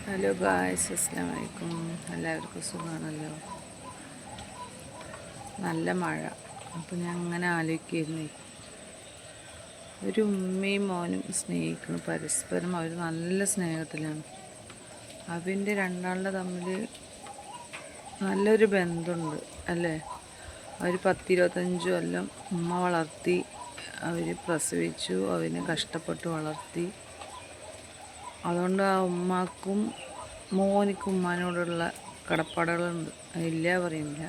Hello guys, അസ്സലാമു അലൈക്കും. എല്ലാവർക്കും സുഖമാണല്ലോ. നല്ല മഴ. അപ്പോൾ ഞാൻ അങ്ങനെ ആലോചിക്കുകയായിരുന്നു, ഒരു ഉമ്മയും മോനും സ്നേഹിക്കുന്നു പരസ്പരം. അവർ നല്ല സ്നേഹത്തിലാണ്. അവൻ്റെ രണ്ടാളുടെ തമ്മിൽ നല്ലൊരു ബന്ധമുണ്ട് അല്ലേ. അവർ 10-25 കൊല്ലം ഉമ്മ വളർത്തി, അവർ പ്രസവിച്ചു, അവനെ കഷ്ടപ്പെട്ട് വളർത്തി. അതുകൊണ്ട് ആ ഉമ്മാക്കും മോനിക്കും ഉമ്മാനോടുള്ള കടപ്പാടുകളുണ്ട്, ഇല്ല പറയുന്നില്ല.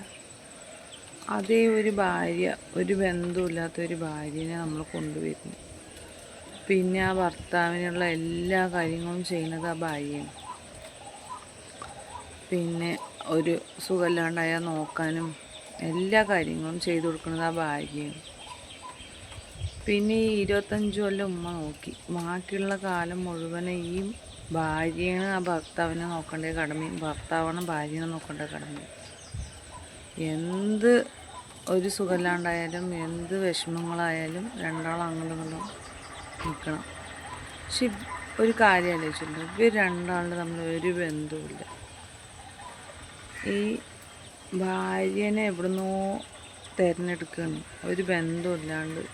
അതേ ഒരു ഭാര്യ, ഒരു ബന്ധമില്ലാത്ത ഒരു ഭാര്യനെ നമ്മൾ കൊണ്ടുവരുന്നു. പിന്നെ ആ ഭർത്താവിനുള്ള എല്ലാ കാര്യങ്ങളും ചെയ്യുന്നത് ആ ഭാര്യയാണ്. പിന്നെ ഒരു സുഖമില്ലാണ്ടായാൽ നോക്കാനും എല്ലാ കാര്യങ്ങളും ചെയ്തു കൊടുക്കുന്നത് ആ ഭാര്യയാണ്. പിന്നെ ഈ 25 കൊല്ലം ഉമ്മ നോക്കി, ബാക്കിയുള്ള കാലം മുഴുവൻ ഈ ഭാര്യയാണ് ആ ഭർത്താവിനെ നോക്കേണ്ട കടമയും, ഭർത്താവാണ് ഭാര്യനെ നോക്കേണ്ട കടമയും. എന്ത് ഒരു സുഖമില്ലാണ്ടായാലും എന്ത് വിഷമങ്ങളായാലും രണ്ടാളും അങ്ങോട്ടും നിൽക്കണം. പക്ഷെ ഒരു കാര്യം ആലോചിച്ചിട്ടുണ്ട്, ഇവർ രണ്ടാളും തമ്മിൽ ഒരു ബന്ധവുമില്ല. ഈ ഭാര്യനെ എവിടുന്നോ തിരഞ്ഞെടുക്കുകയാണ്, ഒരു ബന്ധമില്ലാണ്ട്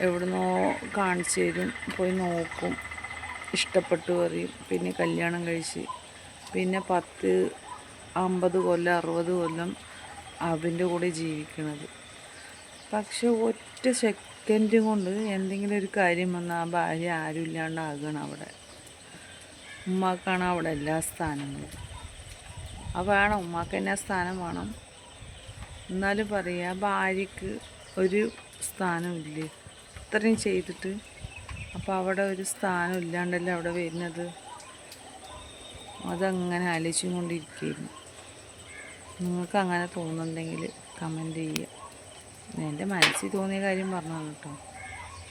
എവിടുന്നോ കാണിച്ചു തരും, പോയി നോക്കും, ഇഷ്ടപ്പെട്ടു പറയും, പിന്നെ കല്യാണം കഴിച്ച് പിന്നെ 50 കൊല്ലം 60 കൊല്ലം അവൻ്റെ കൂടെ ജീവിക്കുന്നത്. പക്ഷെ ഒറ്റ സെക്കൻഡ് കൊണ്ട് എന്തെങ്കിലും ഒരു കാര്യം വന്നാൽ ആ ഭാര്യ ആരും ഇല്ലാണ്ടാകണം അവിടെ. ഉമ്മാക്കാണ് അവിടെ എല്ലാ സ്ഥാനങ്ങളും. അത് വേണം, ഉമ്മാക്ക് തന്നെ സ്ഥാനം വേണം. എന്നാലും പറയുക, ഭാര്യക്ക് ഒരു സ്ഥാനമില്ലേ ഇത്രയും ചെയ്തിട്ട്. അപ്പോൾ അവിടെ ഒരു സ്ഥാനം ഇല്ലാണ്ടല്ലേ അവിടെ വരുന്നത്. അതങ്ങനെ ആലോചിച്ചും കൊണ്ടിരിക്കുകയായിരുന്നു. നിങ്ങൾക്ക് അങ്ങനെ തോന്നുന്നുണ്ടെങ്കിൽ കമൻറ്റ് ചെയ്യുക. എൻ്റെ മനസ്സിൽ തോന്നിയ കാര്യം പറഞ്ഞതാണ് കേട്ടോ.